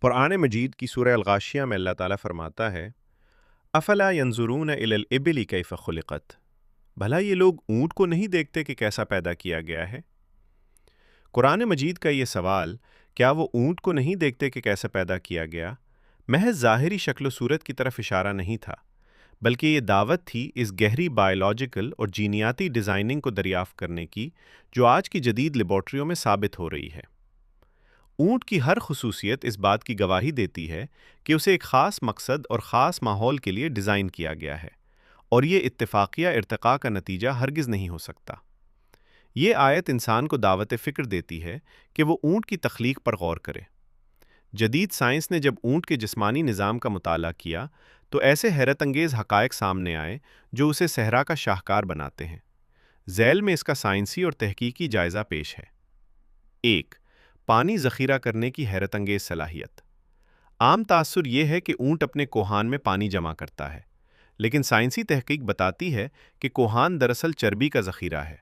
قرآن مجید کی سورہ الغاشیہ میں اللہ تعالیٰ فرماتا ہے افلا ینظرون الی الابل کیف خلقت، بھلا یہ لوگ اونٹ کو نہیں دیکھتے کہ کیسا پیدا کیا گیا ہے؟ قرآن مجید کا یہ سوال، کیا وہ اونٹ کو نہیں دیکھتے کہ کیسا پیدا کیا گیا، محض ظاہری شکل و صورت کی طرف اشارہ نہیں تھا، بلکہ یہ دعوت تھی اس گہری بائیولوجیکل اور جینیاتی ڈیزائننگ کو دریافت کرنے کی جو آج کی جدید لیبارٹریوں میں ثابت ہو رہی ہے۔ اونٹ کی ہر خصوصیت اس بات کی گواہی دیتی ہے کہ اسے ایک خاص مقصد اور خاص ماحول کے لیے ڈیزائن کیا گیا ہے، اور یہ اتفاقیہ ارتقاء کا نتیجہ ہرگز نہیں ہو سکتا۔ یہ آیت انسان کو دعوت فکر دیتی ہے کہ وہ اونٹ کی تخلیق پر غور کرے۔ جدید سائنس نے جب اونٹ کے جسمانی نظام کا مطالعہ کیا تو ایسے حیرت انگیز حقائق سامنے آئے جو اسے صحرا کا شاہکار بناتے ہیں۔ ذیل میں اس کا سائنسی اور تحقیقی جائزہ پیش ہے۔ 1. پانی ذخیرہ کرنے کی حیرت انگیز صلاحیت۔ عام تاثر یہ ہے کہ اونٹ اپنے کوہان میں پانی جمع کرتا ہے، لیکن سائنسی تحقیق بتاتی ہے کہ کوہان دراصل چربی کا ذخیرہ ہے۔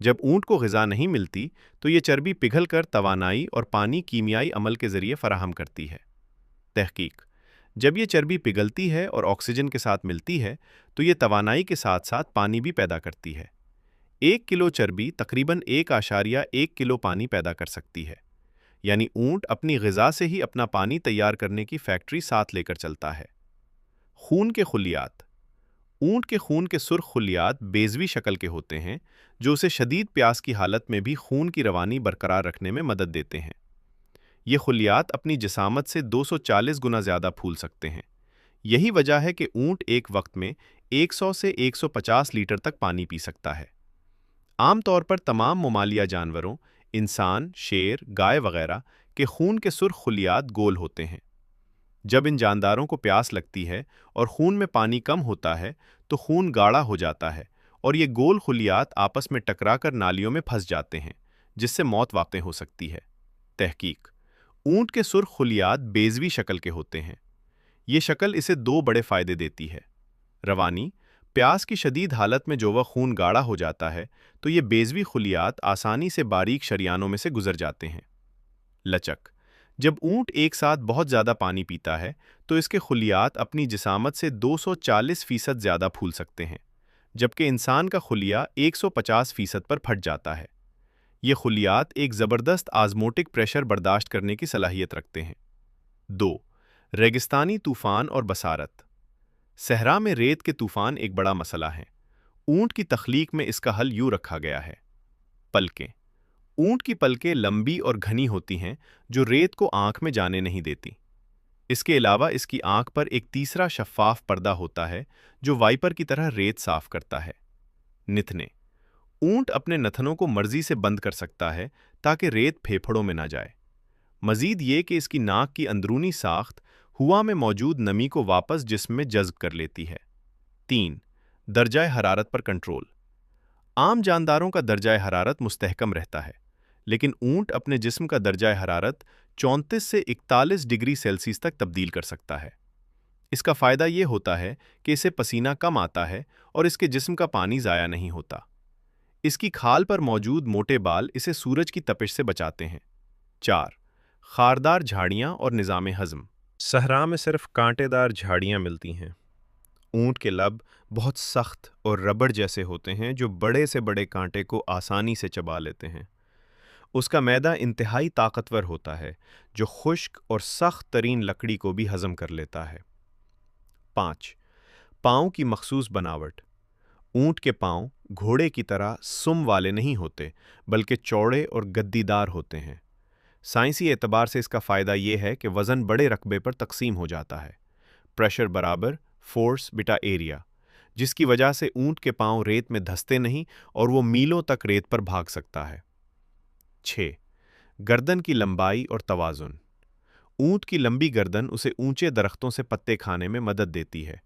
جب اونٹ کو غذا نہیں ملتی تو یہ چربی پگھل کر توانائی اور پانی کیمیائی عمل کے ذریعے فراہم کرتی ہے۔ تحقیق: جب یہ چربی پگھلتی ہے اور آکسیجن کے ساتھ ملتی ہے تو یہ توانائی کے ساتھ ساتھ پانی بھی پیدا کرتی ہے۔ 1 کلو چربی تقریباً 1.1 کلو پانی پیدا کر سکتی ہے، یعنی اونٹ اپنی غذا سے ہی اپنا پانی تیار کرنے کی فیکٹری ساتھ لے کر چلتا ہے۔ خون کے خلیات۔ اونٹ کے خون کے سرخ خلیات بیضوی شکل کے ہوتے ہیں جو اسے شدید پیاس کی حالت میں بھی خون کی روانی برقرار رکھنے میں مدد دیتے ہیں۔ یہ خلیات اپنی جسامت سے 240 گنا زیادہ پھول سکتے ہیں۔ یہی وجہ ہے کہ اونٹ ایک وقت میں 100 سے 150 لیٹر تک پانی پی سکتا ہے۔ عام طور پر تمام ممالیہ جانوروں، انسان، شیر، گائے وغیرہ کے خون کے سرخ خلیات گول ہوتے ہیں۔ جب ان جانداروں کو پیاس لگتی ہے اور خون میں پانی کم ہوتا ہے تو خون گاڑھا ہو جاتا ہے اور یہ گول خلیات آپس میں ٹکرا کر نالیوں میں پھنس جاتے ہیں، جس سے موت واقع ہو سکتی ہے۔ تحقیق: اونٹ کے سرخ خلیات بیضوی شکل کے ہوتے ہیں۔ یہ شکل اسے 2 بڑے فائدے دیتی ہے۔ روانی: پیاس کی شدید حالت میں جو وہ خون گاڑھا ہو جاتا ہے تو یہ بیضوی خلیات آسانی سے باریک شریانوں میں سے گزر جاتے ہیں۔ لچک: جب اونٹ ایک ساتھ بہت زیادہ پانی پیتا ہے تو اس کے خلیات اپنی جسامت سے 240% زیادہ پھول سکتے ہیں، جبکہ انسان کا خلیہ 150% پر پھٹ جاتا ہے۔ یہ خلیات ایک زبردست آزموٹک پریشر برداشت کرنے کی صلاحیت رکھتے ہیں۔ 2. ریگستانی طوفان اور بصارت۔ صحرا میں ریت کے طوفان ایک بڑا مسئلہ ہیں۔ اونٹ کی تخلیق میں اس کا حل یوں رکھا گیا ہے۔ پلکیں۔ اونٹ کی پلکیں لمبی اور گھنی ہوتی ہیں جو ریت کو آنکھ میں جانے نہیں دیتی۔ اس کے علاوہ اس کی آنکھ پر ایک تیسرا شفاف پردہ ہوتا ہے جو وائپر کی طرح ریت صاف کرتا ہے۔ نتنے۔ اونٹ اپنے نتنوں کو مرضی سے بند کر سکتا ہے تاکہ ریت پھیپھڑوں میں نہ جائے۔ مزید یہ کہ اس کی ناک کی اندرونی ساخت ہوا میں موجود نمی کو واپس جسم میں جذب کر لیتی ہے۔ 3. درجہ حرارت پر کنٹرول۔ عام جانداروں کا درجہ حرارت مستحکم رہتا ہے، لیکن اونٹ اپنے جسم کا درجہ حرارت 34 سے 41 ڈگری سیلسیس تک تبدیل کر سکتا ہے۔ اس کا فائدہ یہ ہوتا ہے کہ اسے پسینہ کم آتا ہے اور اس کے جسم کا پانی ضائع نہیں ہوتا۔ اس کی کھال پر موجود موٹے بال اسے سورج کی تپش سے بچاتے ہیں۔ 4. خاردار جھاڑیاں اور نظام ہضم۔ صحرا میں صرف کانٹے دار جھاڑیاں ملتی ہیں۔ اونٹ کے لب بہت سخت اور ربڑ جیسے ہوتے ہیں جو بڑے سے بڑے کانٹے کو آسانی سے چبا لیتے ہیں۔ اس کا معدہ انتہائی طاقتور ہوتا ہے جو خشک اور سخت ترین لکڑی کو بھی ہضم کر لیتا ہے۔ 5. پاؤں کی مخصوص بناوٹ۔ اونٹ کے پاؤں گھوڑے کی طرح سم والے نہیں ہوتے بلکہ چوڑے اور گدی دار ہوتے ہیں۔ سائنسی اعتبار سے اس کا فائدہ یہ ہے کہ وزن بڑے رقبے پر تقسیم ہو جاتا ہے۔ پریشر برابر فورس بٹا ایریا، جس کی وجہ سے اونٹ کے پاؤں ریت میں دھستے نہیں اور وہ میلوں تک ریت پر بھاگ سکتا ہے۔ 6. گردن کی لمبائی اور توازن۔ اونٹ کی لمبی گردن اسے اونچے درختوں سے پتے کھانے میں مدد دیتی ہے،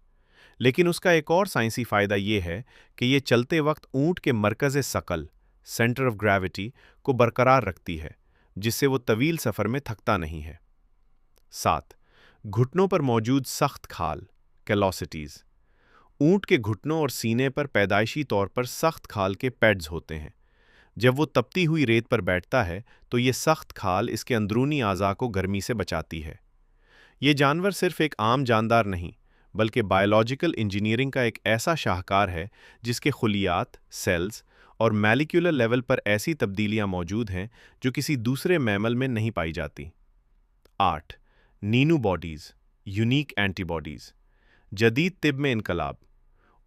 لیکن اس کا ایک اور سائنسی فائدہ یہ ہے کہ یہ چلتے وقت اونٹ کے مرکز ثقل سینٹر آف گریوٹی کو برقرار رکھتی ہے، جس سے وہ طویل سفر میں تھکتا نہیں ہے۔ 7. گھٹنوں پر موجود سخت کھال کیلوسٹیز۔ اونٹ کے گھٹنوں اور سینے پر پیدائشی طور پر سخت کھال کے پیڈز ہوتے ہیں۔ جب وہ تپتی ہوئی ریت پر بیٹھتا ہے تو یہ سخت کھال اس کے اندرونی اعضاء کو گرمی سے بچاتی ہے۔ یہ جانور صرف ایک عام جاندار نہیں بلکہ بائیولوجیکل انجینئرنگ کا ایک ایسا شاہکار ہے جس کے خلیات، سیلز اور مالیکیولر لیول پر ایسی تبدیلیاں موجود ہیں جو کسی دوسرے میمل میں نہیں پائی جاتی۔ 8 nanobodies, unique antibodies. جدید طب میں انقلاب۔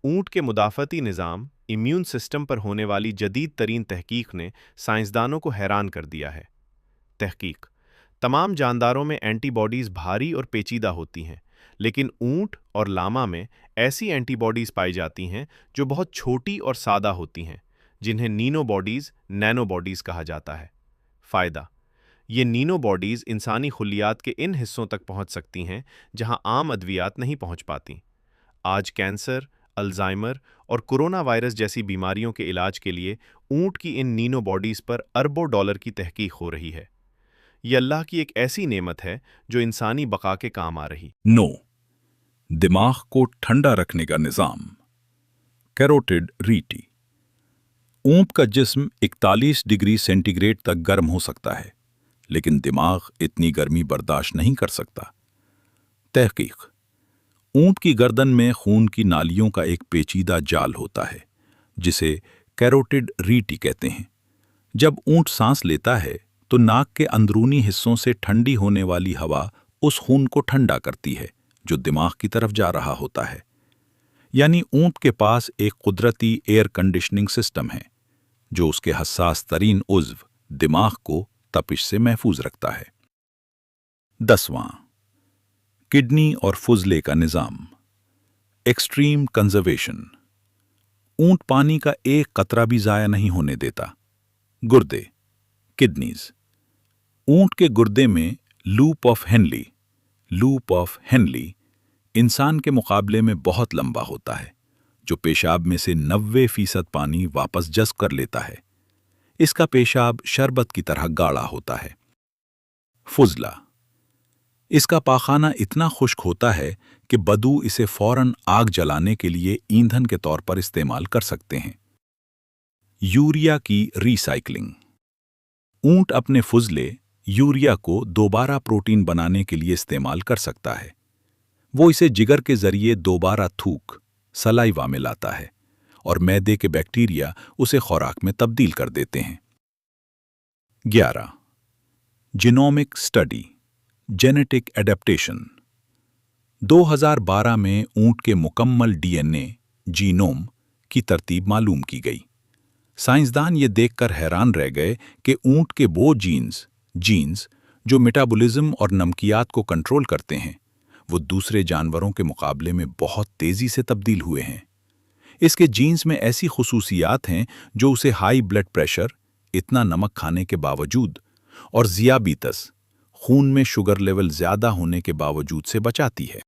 اونٹ کے مدافعتی نظام، امیون سسٹم پر ہونے والی جدید ترین تحقیق نے سائنسدانوں کو حیران کر دیا ہے۔ تحقیق: تمام جانداروں میں اینٹی باڈیز بھاری اور پیچیدہ ہوتی ہیں، لیکن اونٹ اور لاما میں ایسی اینٹی باڈیز پائی جاتی ہیں جو بہت چھوٹی اور سادہ ہوتی ہیں، جنہیں نینو باڈیز کہا جاتا ہے۔ فائدہ: یہ نینو باڈیز انسانی خلیات کے ان حصوں تک پہنچ سکتی ہیں جہاں عام ادویات نہیں پہنچ پاتی۔ آج کینسر، الزائمر اور کورونا وائرس جیسی بیماریوں کے علاج کے لیے اونٹ کی ان نینو باڈیز پر اربوں ڈالر کی تحقیق ہو رہی ہے۔ یہ اللہ کی ایک ایسی نعمت ہے جو انسانی بقا کے کام آ رہی۔ 9 دماغ کو ٹھنڈا رکھنے کا نظام، کیروٹڈ ریٹی۔ اونٹ کا جسم 41 ڈگری سینٹی گریڈ تک گرم ہو سکتا ہے، لیکن دماغ اتنی گرمی برداشت نہیں کر سکتا۔ تحقیق: اونٹ کی گردن میں خون کی نالیوں کا ایک پیچیدہ جال ہوتا ہے جسے کیروٹڈ ریٹی کہتے ہیں۔ جب اونٹ سانس لیتا ہے تو ناک کے اندرونی حصوں سے ٹھنڈی ہونے والی ہوا اس خون کو ٹھنڈا کرتی ہے جو دماغ کی طرف جا رہا ہوتا ہے۔ یعنی اونٹ کے پاس ایک قدرتی ایئر کنڈیشننگ سسٹم ہے جو اس کے حساس ترین عضو دماغ کو تپش سے محفوظ رکھتا ہے۔ 10واں کڈنی اور فضلے کا نظام، ایکسٹریم کنزرویشن۔ اونٹ پانی کا ایک قطرہ بھی ضائع نہیں ہونے دیتا۔ گردے، کڈنیز۔ اونٹ کے گردے میں لوپ آف ہینلی انسان کے مقابلے میں بہت لمبا ہوتا ہے، جو پیشاب میں سے 90% پانی واپس جذب کر لیتا ہے۔ اس کا پیشاب شربت کی طرح گاڑھا ہوتا ہے۔ فضلہ، اس کا پاخانہ اتنا خشک ہوتا ہے کہ بدو اسے فوراً آگ جلانے کے لیے ایندھن کے طور پر استعمال کر سکتے ہیں۔ یوریا کی ری سائیکلنگ۔ اونٹ اپنے فضلے یوریا کو دوبارہ پروٹین بنانے کے لیے استعمال کر سکتا ہے۔ وہ اسے جگر کے ذریعے دوبارہ تھوک سلائیوا میں لاتا ہے اور معدے کے بیکٹیریا اسے خوراک میں تبدیل کر دیتے ہیں۔ 11 جینومک سٹڈی، جینیٹک ایڈپٹیشن۔ 2012 میں اونٹ کے مکمل ڈی این اے جینوم کی ترتیب معلوم کی گئی۔ سائنسدان یہ دیکھ کر حیران رہ گئے کہ اونٹ کے وہ جینز جو میٹابولزم اور نمکیات کو کنٹرول کرتے ہیں، وہ دوسرے جانوروں کے مقابلے میں بہت تیزی سے تبدیل ہوئے ہیں۔ اس کے جینز میں ایسی خصوصیات ہیں جو اسے ہائی بلڈ پریشر، اتنا نمک کھانے کے باوجود، اور ذیابیطس، خون میں شوگر لیول زیادہ ہونے کے باوجود سے بچاتی ہے۔